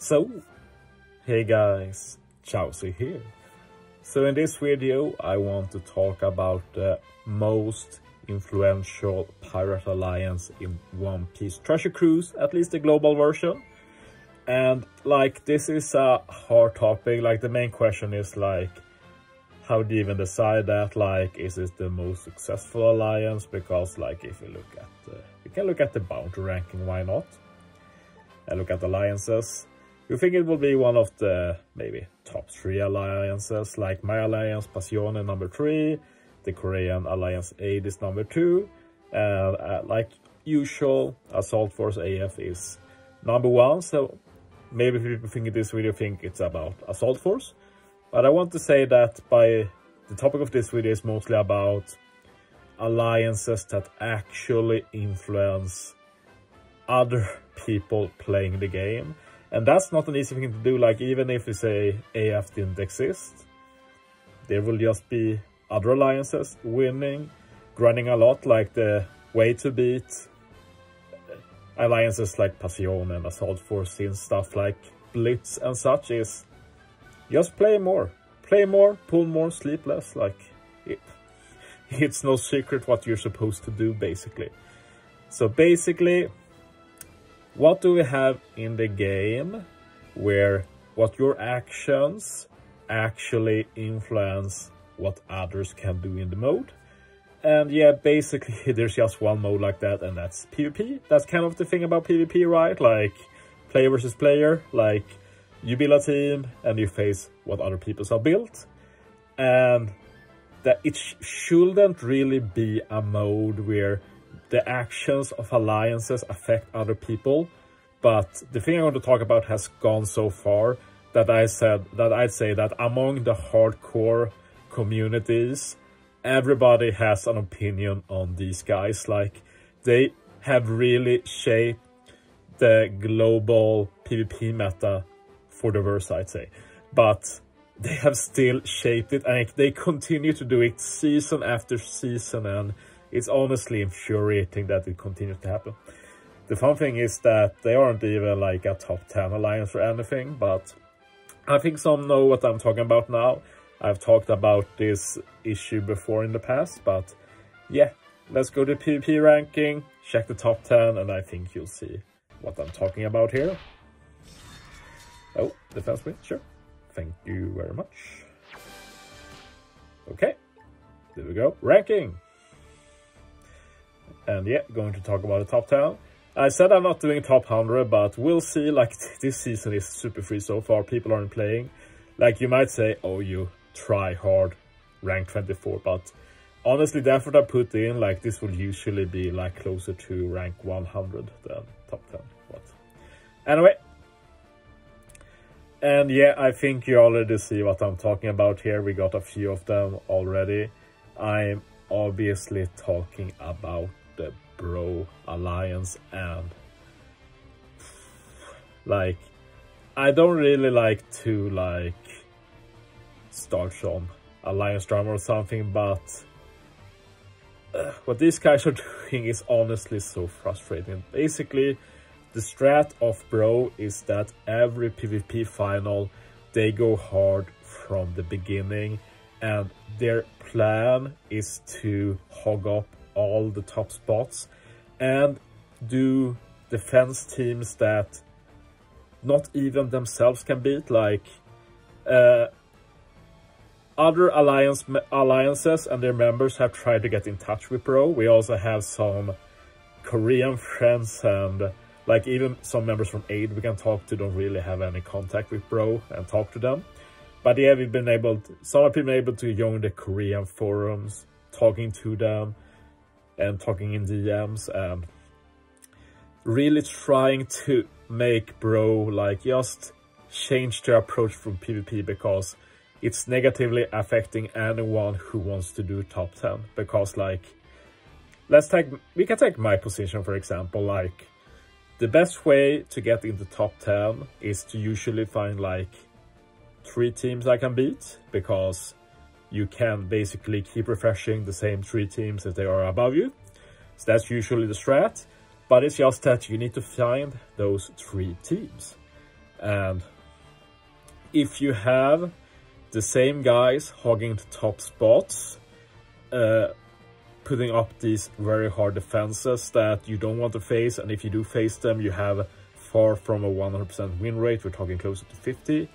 So, hey guys, Chowsy here. So in this video I want to talk about the most influential pirate alliance in One Piece Treasure Cruise, at least the global version. And like, this is a hard topic. Like, the main question is like, how do you even decide that? Like, is it the most successful alliance? Because like, if you look at you can look at the bounty ranking, why not? And look at alliances. You think it will be one of the maybe top 3 alliances, like my alliance Passione number 3, the Korean alliance 8 is number 2, and like usual, Assault Force AF is number 1. So maybe people think in this video think it's about Assault Force, but I want to say that the topic of this video is mostly about alliances that actually influence other people playing the game. And that's not an easy thing to do. Like, even if we say AF didn't exist, there will just be other alliances winning, grinding a lot. Like, the way to beat alliances like Passione and Assault Force and stuff like Blitz and such is just play more, pull more, sleep less. Like, it's no secret what you're supposed to do, basically. So basically, what do we have in the game where what your actions actually influence what others can do in the mode? And yeah, basically there's just one mode like that, and that's PvP. That's kind of the thing about PvP, right? Like, player versus player. Like, you build a team and you face what other people have built. And that it shouldn't really be a mode where the actions of alliances affect other people. But the thing I want to talk about has gone so far that I'd say that among the hardcore communities, everybody has an opinion on these guys. Like, they have really shaped the global PvP meta for the verse, I'd say. But they have still shaped it, and they continue to do it season after season, and it's honestly infuriating that it continues to happen. The fun thing is that they aren't even like a top 10 alliance or anything, but I think some know what I'm talking about now. I've talked about this issue before in the past, but yeah, let's go to PvP ranking, check the top 10, and I think you'll see what I'm talking about here. Oh, defense win, sure. Thank you very much. Okay, there we go. Ranking. And yeah, going to talk about the top 10. I said I'm not doing top 100, but we'll see. Like, this season is super free so far. People aren't playing. Like, you might say, oh, you try hard, rank 24. But honestly, the effort I put in, like, this will usually be like closer to rank 100 than top 10. But anyway. And yeah, I think you already see what I'm talking about here. We got a few of them already. I'm obviously talking about the Bro Alliance, and like, I don't really like to like start some alliance drama or something, but what these guys are doing is honestly so frustrating. Basically, the strat of Bro is that every PvP final, they go hard from the beginning, and their plan is to hog up all the top spots and do defense teams that not even themselves can beat. Like, other alliances and their members have tried to get in touch with Bro. We also have some Korean friends, and like even some members from AID we can talk to don't really have any contact with Bro and talk to them. But yeah, some have been able to join the Korean forums, talking to them and talking in DMs, and really trying to make Bro like just change their approach from PvP, because it's negatively affecting anyone who wants to do top 10. Because like, we can take my position for example. Like, the best way to get into top 10 is to usually find like 3 teams I can beat, because you can basically keep refreshing the same 3 teams if they are above you. So that's usually the strat, but it's just that you need to find those 3 teams. And if you have the same guys hogging the top spots, putting up these very hard defenses that you don't want to face, and if you do face them, you have far from a 100% win rate, we're talking closer to 50,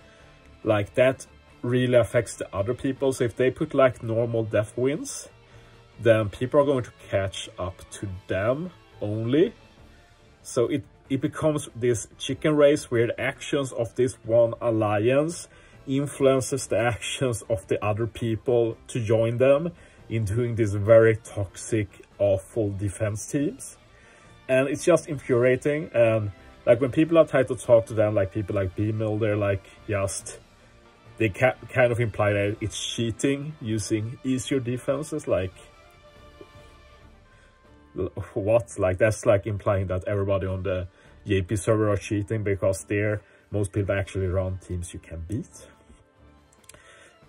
like that really affects the other people. So if they put like normal def wins, then people are going to catch up to them only. So it becomes this chicken race where the actions of this one alliance influences the actions of the other people to join them in doing these very toxic, awful defense teams. And it's just infuriating. And like when people are trying to talk to them, like people like B-Mill, they're like they kind of imply that it's cheating using easier defenses. Like, what? Like, that's like implying that everybody on the JP server are cheating because most people actually run teams you can beat.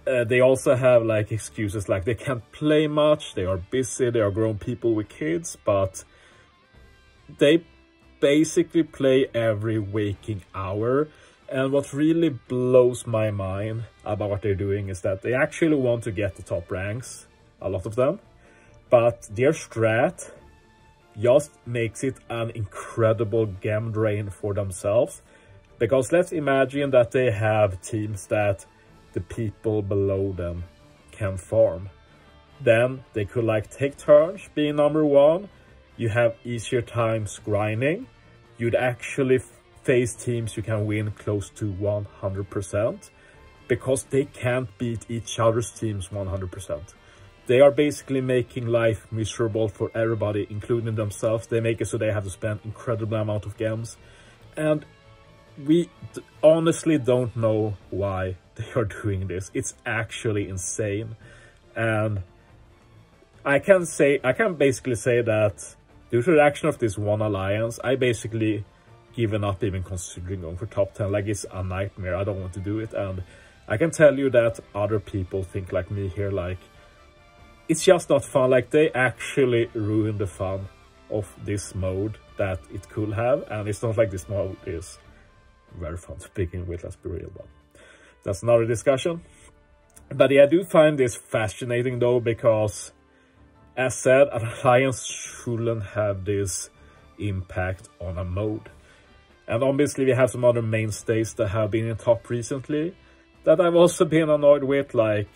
They also have like excuses like they can't play much, they are busy, they are grown people with kids, but they basically play every waking hour. And what really blows my mind about what they're doing is that they actually want to get the top ranks, a lot of them, but their strat just makes it an incredible game drain for themselves. Because let's imagine that they have teams that the people below them can farm. Then they could like take turns being number one. You have easier times grinding. You'd actually face teams you can win close to 100% because they can't beat each other's teams 100%. They are basically making life miserable for everybody, including themselves. They make it so they have to spend incredible amount of games. And we honestly don't know why they are doing this. It's actually insane. And I can basically say that due to the action of this one alliance, I basically given up even considering going for top 10. Like, it's a nightmare. I don't want to do it. And I can tell you that other people think like me here, like, it's just not fun. Like, they actually ruin the fun of this mode that it could have. And it's not like this mode is very fun to begin with, let's be real, but that's another discussion. But yeah, I do find this fascinating though, because as said, an alliance shouldn't have this impact on a mode. And obviously we have some other mainstays that have been in top recently that I've also been annoyed with, like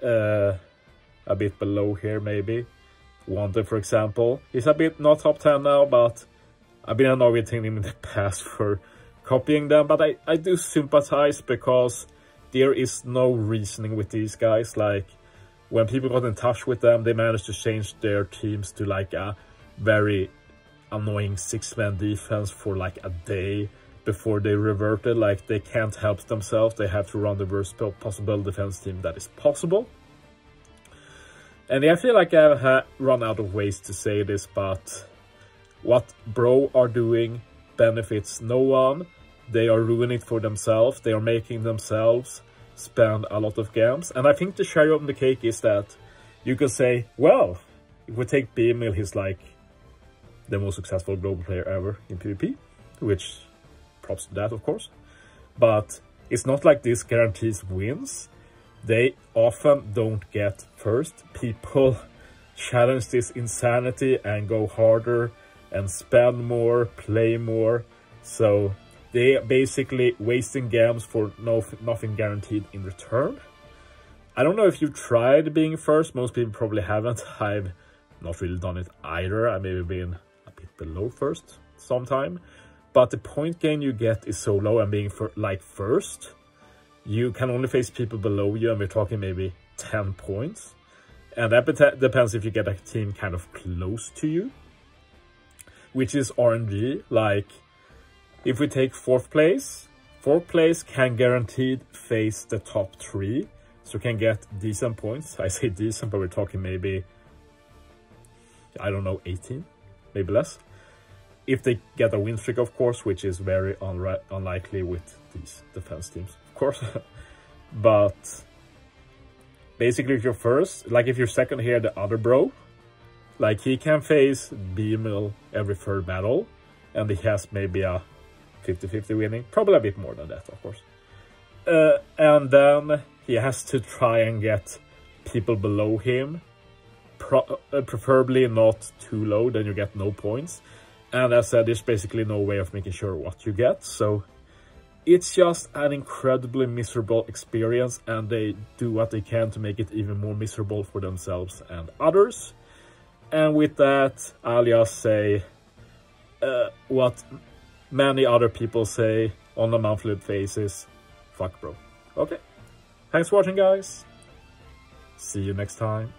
a bit below here maybe. Wanted, for example. He's a bit not top 10 now, but I've been annoyed with him in the past for copying them. But I do sympathize because there is no reasoning with these guys. Like, when people got in touch with them, they managed to change their teams to like a very annoying 6-man defense for like a day before they reverted. Like, they can't help themselves. They have to run the worst possible defense team that is possible. And I feel like I've run out of ways to say this, but what Bro are doing benefits no one. They are ruining it for themselves. They are making themselves spend a lot of games. And I think the cherry on the cake is that you could say, well, if we take B-Mill, he's like the most successful global player ever in PvP, which props to that, of course. But it's not like this guarantees wins. They often don't get first. People challenge this insanity and go harder and spend more, play more. So they are basically wasting games for nothing guaranteed in return. I don't know if you've tried being first. Most people probably haven't. I've not really done it either. I maybe been a bit below first sometime. But the point gain you get is so low, and being first, you can only face people below you, and we're talking maybe 10 points. And that depends if you get a team kind of close to you, which is RNG. Like, if we take fourth place can guaranteed face the top 3, so can get decent points. I say decent, but we're talking maybe, I don't know, 18, maybe less. If they get a win streak, of course, which is very unlikely with these defense teams, of course. But basically, if you're first, like if you're second here, the other Bro, like he can face B-Mill every third battle, and he has maybe a 50-50 winning. Probably a bit more than that, of course. And then he has to try and get people below him. Preferably not too low, then you get no points. And as I said, there's basically no way of making sure what you get. So it's just an incredibly miserable experience, and they do what they can to make it even more miserable for themselves and others. And with that, I'll just say what many other people say on a monthly basis: fuck bro. Okay, thanks for watching, guys. See you next time.